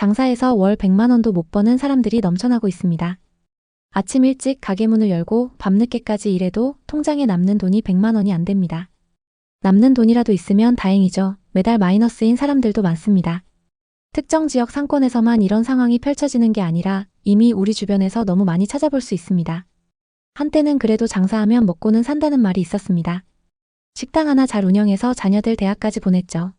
장사해서 월 100만 원도 못 버는 사람들이 넘쳐나고 있습니다. 아침 일찍 가게 문을 열고 밤늦게까지 일해도 통장에 남는 돈이 100만 원이 안 됩니다. 남는 돈이라도 있으면 다행이죠. 매달 마이너스인 사람들도 많습니다. 특정 지역 상권에서만 이런 상황이 펼쳐지는 게 아니라 이미 우리 주변에서 너무 많이 찾아볼 수 있습니다. 한때는 그래도 장사하면 먹고는 산다는 말이 있었습니다. 식당 하나 잘 운영해서 자녀들 대학까지 보냈죠.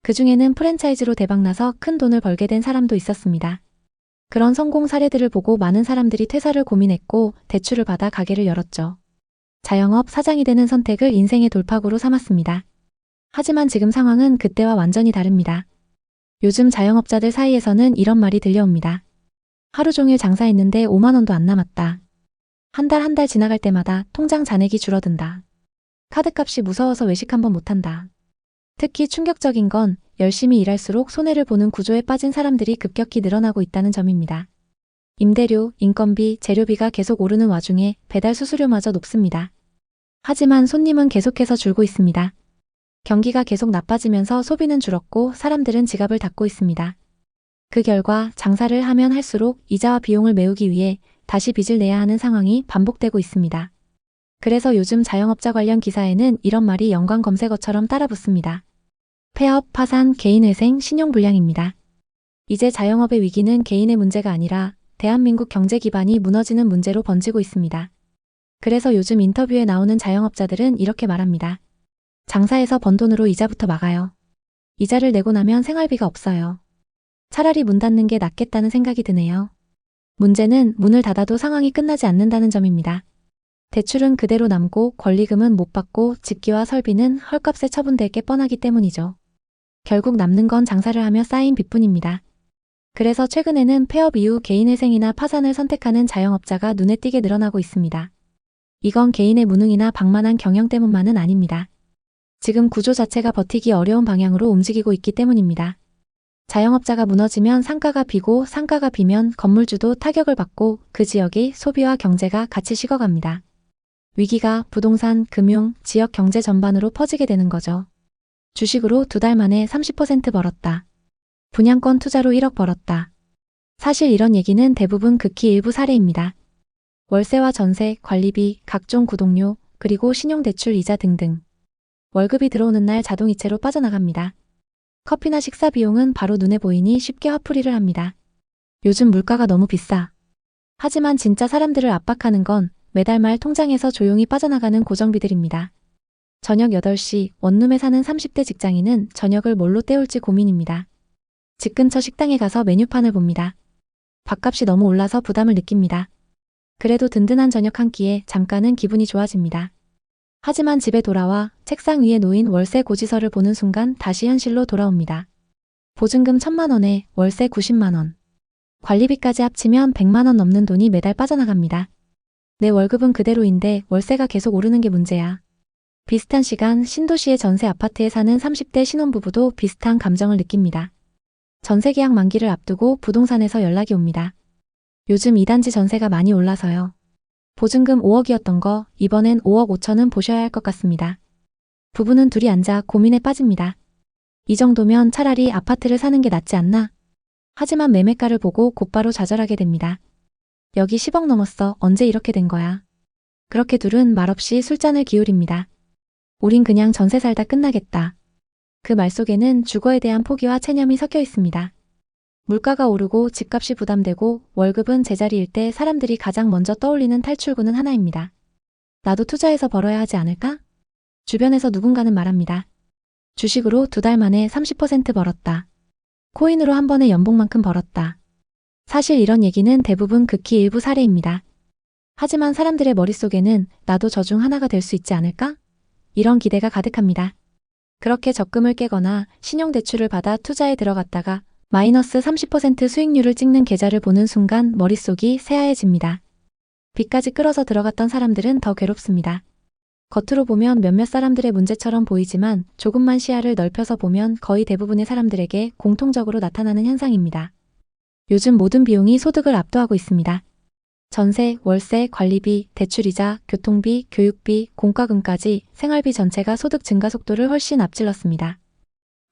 그중에는 프랜차이즈로 대박나서 큰 돈을 벌게 된 사람도 있었습니다. 그런 성공 사례들을 보고 많은 사람들이 퇴사를 고민했고 대출을 받아 가게를 열었죠. 자영업 사장이 되는 선택을 인생의 돌파구로 삼았습니다. 하지만 지금 상황은 그때와 완전히 다릅니다. 요즘 자영업자들 사이에서는 이런 말이 들려옵니다. 하루 종일 장사했는데 5만 원도 안 남았다. 한 달 지나갈 때마다 통장 잔액이 줄어든다. 카드값이 무서워서 외식 한번 못한다. 특히 충격적인 건 열심히 일할수록 손해를 보는 구조에 빠진 사람들이 급격히 늘어나고 있다는 점입니다. 임대료, 인건비, 재료비가 계속 오르는 와중에 배달 수수료마저 높습니다. 하지만 손님은 계속해서 줄고 있습니다. 경기가 계속 나빠지면서 소비는 줄었고 사람들은 지갑을 닫고 있습니다. 그 결과 장사를 하면 할수록 이자와 비용을 메우기 위해 다시 빚을 내야 하는 상황이 반복되고 있습니다. 그래서 요즘 자영업자 관련 기사에는 이런 말이 연관 검색어처럼 따라붙습니다. 폐업, 파산, 개인회생, 신용불량입니다. 이제 자영업의 위기는 개인의 문제가 아니라 대한민국 경제 기반이 무너지는 문제로 번지고 있습니다. 그래서 요즘 인터뷰에 나오는 자영업자들은 이렇게 말합니다. 장사해서 번 돈으로 이자부터 막아요. 이자를 내고 나면 생활비가 없어요. 차라리 문 닫는 게 낫겠다는 생각이 드네요. 문제는 문을 닫아도 상황이 끝나지 않는다는 점입니다. 대출은 그대로 남고 권리금은 못 받고 집기와 설비는 헐값에 처분될 게 뻔하기 때문이죠. 결국 남는 건 장사를 하며 쌓인 빚뿐입니다. 그래서 최근에는 폐업 이후 개인회생이나 파산을 선택하는 자영업자가 눈에 띄게 늘어나고 있습니다. 이건 개인의 무능이나 방만한 경영 때문만은 아닙니다. 지금 구조 자체가 버티기 어려운 방향으로 움직이고 있기 때문입니다. 자영업자가 무너지면 상가가 비고 상가가 비면 건물주도 타격을 받고 그 지역이 소비와 경제가 같이 식어갑니다. 위기가 부동산, 금융, 지역 경제 전반으로 퍼지게 되는 거죠. 주식으로 2달 만에 30% 벌었다. 분양권 투자로 1억 벌었다. 사실 이런 얘기는 대부분 극히 일부 사례입니다. 월세와 전세, 관리비, 각종 구독료, 그리고 신용대출 이자 등등. 월급이 들어오는 날 자동이체로 빠져나갑니다. 커피나 식사 비용은 바로 눈에 보이니 쉽게 화풀이를 합니다. 요즘 물가가 너무 비싸. 하지만 진짜 사람들을 압박하는 건 매달 말 통장에서 조용히 빠져나가는 고정비들입니다. 저녁 8시 원룸에 사는 30대 직장인은 저녁을 뭘로 때울지 고민입니다. 집 근처 식당에 가서 메뉴판을 봅니다. 밥값이 너무 올라서 부담을 느낍니다. 그래도 든든한 저녁 한 끼에 잠깐은 기분이 좋아집니다. 하지만 집에 돌아와 책상 위에 놓인 월세 고지서를 보는 순간 다시 현실로 돌아옵니다. 보증금 1,000만 원에 월세 90만 원. 관리비까지 합치면 100만 원 넘는 돈이 매달 빠져나갑니다. 내 월급은 그대로인데 월세가 계속 오르는 게 문제야. 비슷한 시간 신도시의 전세 아파트에 사는 30대 신혼부부도 비슷한 감정을 느낍니다. 전세 계약 만기를 앞두고 부동산에서 연락이 옵니다. 요즘 2단지 전세가 많이 올라서요. 보증금 5억이었던 거 이번엔 5억 5천은 보셔야 할 것 같습니다. 부부는 둘이 앉아 고민에 빠집니다. 이 정도면 차라리 아파트를 사는 게 낫지 않나? 하지만 매매가를 보고 곧바로 좌절하게 됩니다. 여기 10억 넘었어. 언제 이렇게 된 거야? 그렇게 둘은 말없이 술잔을 기울입니다. 우린 그냥 전세 살다 끝나겠다. 그 말 속에는 주거에 대한 포기와 체념이 섞여 있습니다. 물가가 오르고 집값이 부담되고 월급은 제자리일 때 사람들이 가장 먼저 떠올리는 탈출구는 하나입니다. 나도 투자해서 벌어야 하지 않을까? 주변에서 누군가는 말합니다. 주식으로 2달 만에 30% 벌었다. 코인으로 한 번에 연봉만큼 벌었다. 사실 이런 얘기는 대부분 극히 일부 사례입니다. 하지만 사람들의 머릿속에는 나도 저 중 하나가 될 수 있지 않을까? 이런 기대가 가득합니다. 그렇게 적금을 깨거나 신용대출을 받아 투자에 들어갔다가 마이너스 30% 수익률을 찍는 계좌를 보는 순간 머릿속이 새하얘집니다. 빚까지 끌어서 들어갔던 사람들은 더 괴롭습니다. 겉으로 보면 몇몇 사람들의 문제처럼 보이지만 조금만 시야를 넓혀서 보면 거의 대부분의 사람들에게 공통적으로 나타나는 현상입니다. 요즘 모든 비용이 소득을 압도하고 있습니다. 전세, 월세, 관리비, 대출이자, 교통비, 교육비, 공과금까지 생활비 전체가 소득 증가 속도를 훨씬 앞질렀습니다.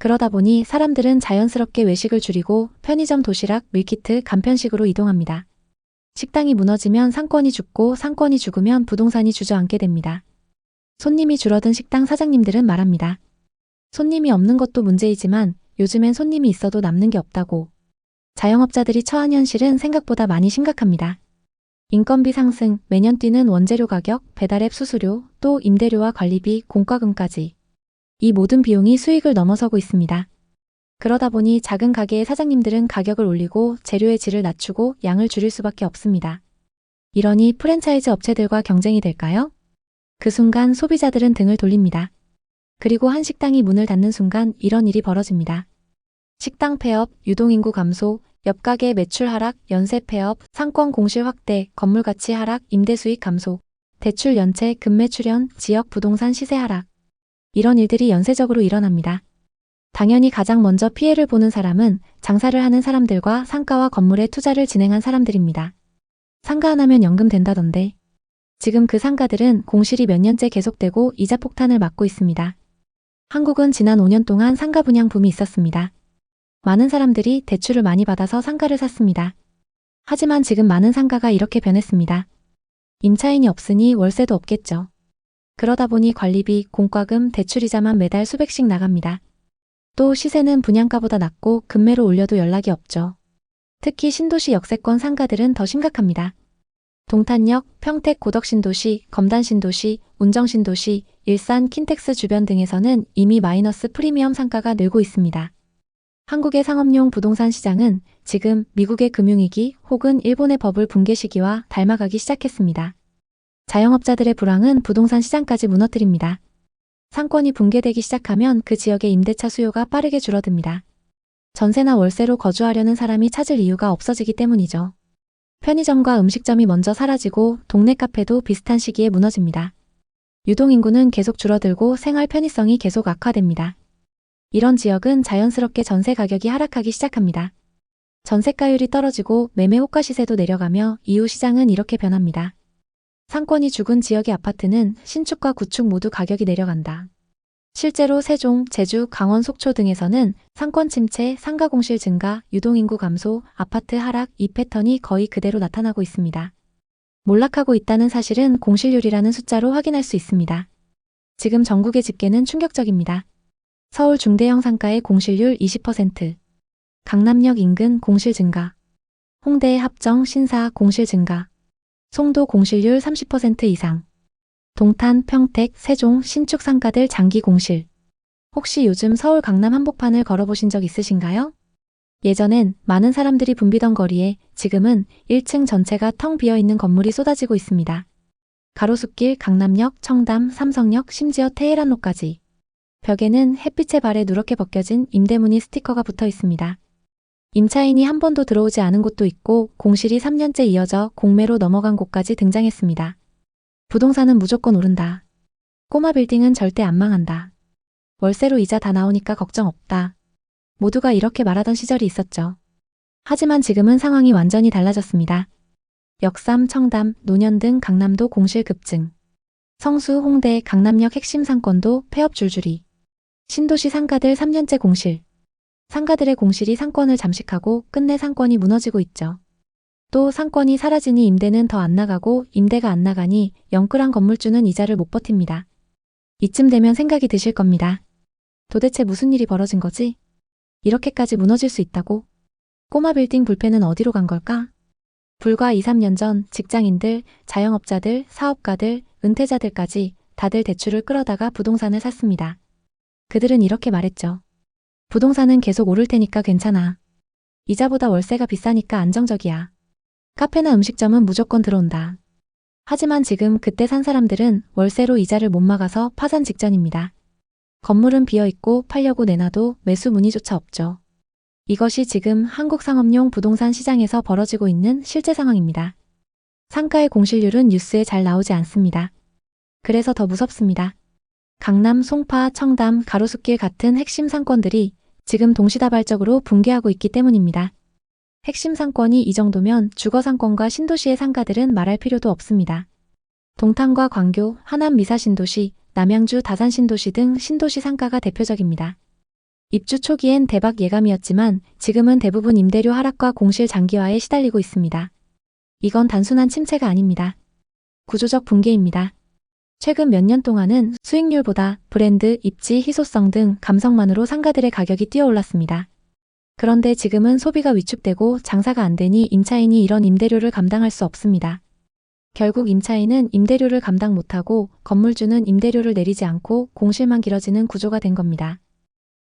그러다 보니 사람들은 자연스럽게 외식을 줄이고 편의점 도시락, 밀키트, 간편식으로 이동합니다. 식당이 무너지면 상권이 죽고 상권이 죽으면 부동산이 주저앉게 됩니다. 손님이 줄어든 식당 사장님들은 말합니다. 손님이 없는 것도 문제이지만 요즘엔 손님이 있어도 남는 게 없다고. 자영업자들이 처한 현실은 생각보다 많이 심각합니다. 인건비 상승, 매년 뛰는 원재료 가격, 배달앱 수수료, 또 임대료와 관리비, 공과금까지. 이 모든 비용이 수익을 넘어서고 있습니다. 그러다 보니 작은 가게의 사장님들은 가격을 올리고 재료의 질을 낮추고 양을 줄일 수밖에 없습니다. 이러니 프랜차이즈 업체들과 경쟁이 될까요? 그 순간 소비자들은 등을 돌립니다. 그리고 한 식당이 문을 닫는 순간 이런 일이 벌어집니다. 식당 폐업, 유동인구 감소, 옆가게 매출 하락, 연쇄 폐업, 상권 공실 확대, 건물 가치 하락, 임대 수익 감소, 대출 연체, 급매 출현, 지역 부동산 시세 하락. 이런 일들이 연쇄적으로 일어납니다. 당연히 가장 먼저 피해를 보는 사람은 장사를 하는 사람들과 상가와 건물에 투자를 진행한 사람들입니다. 상가 하나면 연금 된다던데. 지금 그 상가들은 공실이 몇 년째 계속되고 이자 폭탄을 맞고 있습니다. 한국은 지난 5년 동안 상가 분양 붐이 있었습니다. 많은 사람들이 대출을 많이 받아서 상가를 샀습니다. 하지만 지금 많은 상가가 이렇게 변했습니다. 임차인이 없으니 월세도 없겠죠. 그러다 보니 관리비, 공과금, 대출이자만 매달 수백씩 나갑니다. 또 시세는 분양가보다 낮고 급매로 올려도 연락이 없죠. 특히 신도시 역세권 상가들은 더 심각합니다. 동탄역, 평택 고덕신도시, 검단신도시, 운정신도시, 일산 킨텍스 주변 등에서는 이미 마이너스 프리미엄 상가가 늘고 있습니다. 한국의 상업용 부동산 시장은 지금 미국의 금융위기 혹은 일본의 버블 붕괴 시기와 닮아가기 시작했습니다. 자영업자들의 불황은 부동산 시장까지 무너뜨립니다. 상권이 붕괴되기 시작하면 그 지역의 임대차 수요가 빠르게 줄어듭니다. 전세나 월세로 거주하려는 사람이 찾을 이유가 없어지기 때문이죠. 편의점과 음식점이 먼저 사라지고 동네 카페도 비슷한 시기에 무너집니다. 유동인구는 계속 줄어들고 생활 편의성이 계속 악화됩니다. 이런 지역은 자연스럽게 전세 가격이 하락하기 시작합니다. 전세가율이 떨어지고 매매 호가 시세도 내려가며 이후 시장은 이렇게 변합니다. 상권이 죽은 지역의 아파트는 신축과 구축 모두 가격이 내려간다. 실제로 세종, 제주, 강원, 속초 등에서는 상권 침체, 상가 공실 증가, 유동인구 감소, 아파트 하락 이 패턴이 거의 그대로 나타나고 있습니다. 몰락하고 있다는 사실은 공실률이라는 숫자로 확인할 수 있습니다. 지금 전국의 집계는 충격적입니다. 서울 중대형 상가의 공실률 20%, 강남역 인근 공실 증가, 홍대 합정 신사 공실 증가, 송도 공실률 30% 이상, 동탄, 평택, 세종, 신축 상가들 장기 공실. 혹시 요즘 서울 강남 한복판을 걸어보신 적 있으신가요? 예전엔 많은 사람들이 붐비던 거리에 지금은 1층 전체가 텅 비어있는 건물이 쏟아지고 있습니다. 가로수길, 강남역, 청담, 삼성역, 심지어 테헤란로까지. 벽에는 햇빛에 발에 누렇게 벗겨진 임대문의 스티커가 붙어 있습니다. 임차인이 한 번도 들어오지 않은 곳도 있고 공실이 3년째 이어져 공매로 넘어간 곳까지 등장했습니다. 부동산은 무조건 오른다. 꼬마 빌딩은 절대 안 망한다. 월세로 이자 다 나오니까 걱정 없다. 모두가 이렇게 말하던 시절이 있었죠. 하지만 지금은 상황이 완전히 달라졌습니다. 역삼, 청담, 노년 등 강남도 공실 급증. 성수, 홍대, 강남역 핵심 상권도 폐업 줄줄이. 신도시 상가들 3년째 공실. 상가들의 공실이 상권을 잠식하고 끝내 상권이 무너지고 있죠. 또 상권이 사라지니 임대는 더 안 나가고 임대가 안 나가니 영끌한 건물주는 이자를 못 버팁니다. 이쯤 되면 생각이 드실 겁니다. 도대체 무슨 일이 벌어진 거지? 이렇게까지 무너질 수 있다고? 꼬마 빌딩 불패는 어디로 간 걸까? 불과 2, 3년 전 직장인들, 자영업자들, 사업가들, 은퇴자들까지 다들 대출을 끌어다가 부동산을 샀습니다. 그들은 이렇게 말했죠. 부동산은 계속 오를 테니까 괜찮아. 이자보다 월세가 비싸니까 안정적이야. 카페나 음식점은 무조건 들어온다. 하지만 지금 그때 산 사람들은 월세로 이자를 못 막아서 파산 직전입니다. 건물은 비어있고 팔려고 내놔도 매수 문의조차 없죠. 이것이 지금 한국 상업용 부동산 시장에서 벌어지고 있는 실제 상황입니다. 상가의 공실률은 뉴스에 잘 나오지 않습니다. 그래서 더 무섭습니다. 강남, 송파, 청담, 가로수길 같은 핵심 상권들이 지금 동시다발적으로 붕괴하고 있기 때문입니다. 핵심 상권이 이 정도면 주거 상권과 신도시의 상가들은 말할 필요도 없습니다. 동탄과 광교, 하남 미사신도시, 남양주 다산신도시 등 신도시 상가가 대표적입니다. 입주 초기엔 대박 예감이었지만 지금은 대부분 임대료 하락과 공실 장기화에 시달리고 있습니다. 이건 단순한 침체가 아닙니다. 구조적 붕괴입니다. 최근 몇 년 동안은 수익률보다 브랜드, 입지, 희소성 등 감성만으로 상가들의 가격이 뛰어올랐습니다. 그런데 지금은 소비가 위축되고 장사가 안 되니 임차인이 이런 임대료를 감당할 수 없습니다. 결국 임차인은 임대료를 감당 못하고 건물주는 임대료를 내리지 않고 공실만 길어지는 구조가 된 겁니다.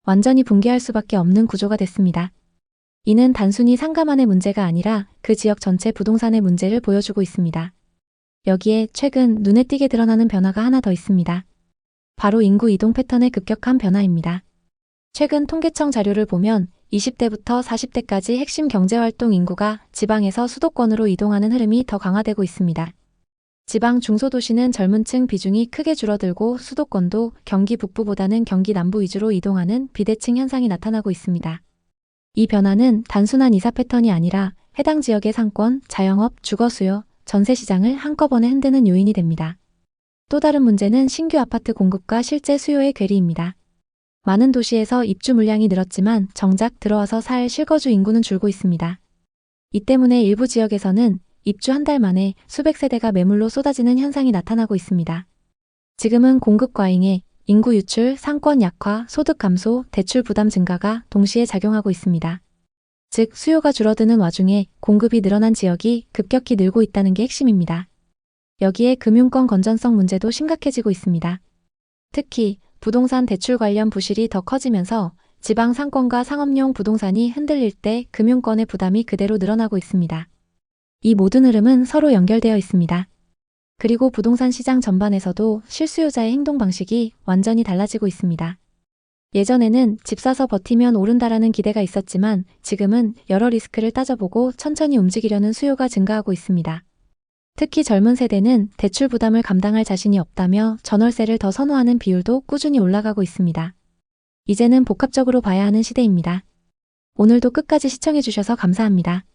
완전히 붕괴할 수밖에 없는 구조가 됐습니다. 이는 단순히 상가만의 문제가 아니라 그 지역 전체 부동산의 문제를 보여주고 있습니다. 여기에 최근 눈에 띄게 드러나는 변화가 하나 더 있습니다. 바로 인구 이동 패턴의 급격한 변화입니다. 최근 통계청 자료를 보면 20대부터 40대까지 핵심 경제활동 인구가 지방에서 수도권으로 이동하는 흐름이 더 강화되고 있습니다. 지방 중소도시는 젊은 층 비중이 크게 줄어들고 수도권도 경기 북부보다는 경기 남부 위주로 이동하는 비대칭 현상이 나타나고 있습니다. 이 변화는 단순한 이사 패턴이 아니라 해당 지역의 상권, 자영업, 주거 수요, 전세 시장을 한꺼번에 흔드는 요인이 됩니다. 또 다른 문제는 신규 아파트 공급과 실제 수요의 괴리입니다. 많은 도시에서 입주 물량이 늘었지만 정작 들어와서 살 실거주 인구는 줄고 있습니다. 이 때문에 일부 지역에서는 입주 한 달 만에 수백 세대가 매물로 쏟아지는 현상이 나타나고 있습니다. 지금은 공급 과잉에 인구 유출, 상권 약화, 소득 감소, 대출 부담 증가가 동시에 작용하고 있습니다. 즉, 수요가 줄어드는 와중에 공급이 늘어난 지역이 급격히 늘고 있다는 게 핵심입니다. 여기에 금융권 건전성 문제도 심각해지고 있습니다. 특히 부동산 대출 관련 부실이 더 커지면서 지방 상권과 상업용 부동산이 흔들릴 때 금융권의 부담이 그대로 늘어나고 있습니다. 이 모든 흐름은 서로 연결되어 있습니다. 그리고 부동산 시장 전반에서도 실수요자의 행동 방식이 완전히 달라지고 있습니다. 예전에는 집 사서 버티면 오른다라는 기대가 있었지만 지금은 여러 리스크를 따져보고 천천히 움직이려는 수요가 증가하고 있습니다. 특히 젊은 세대는 대출 부담을 감당할 자신이 없다며 전월세를 더 선호하는 비율도 꾸준히 올라가고 있습니다. 이제는 복합적으로 봐야 하는 시대입니다. 오늘도 끝까지 시청해주셔서 감사합니다.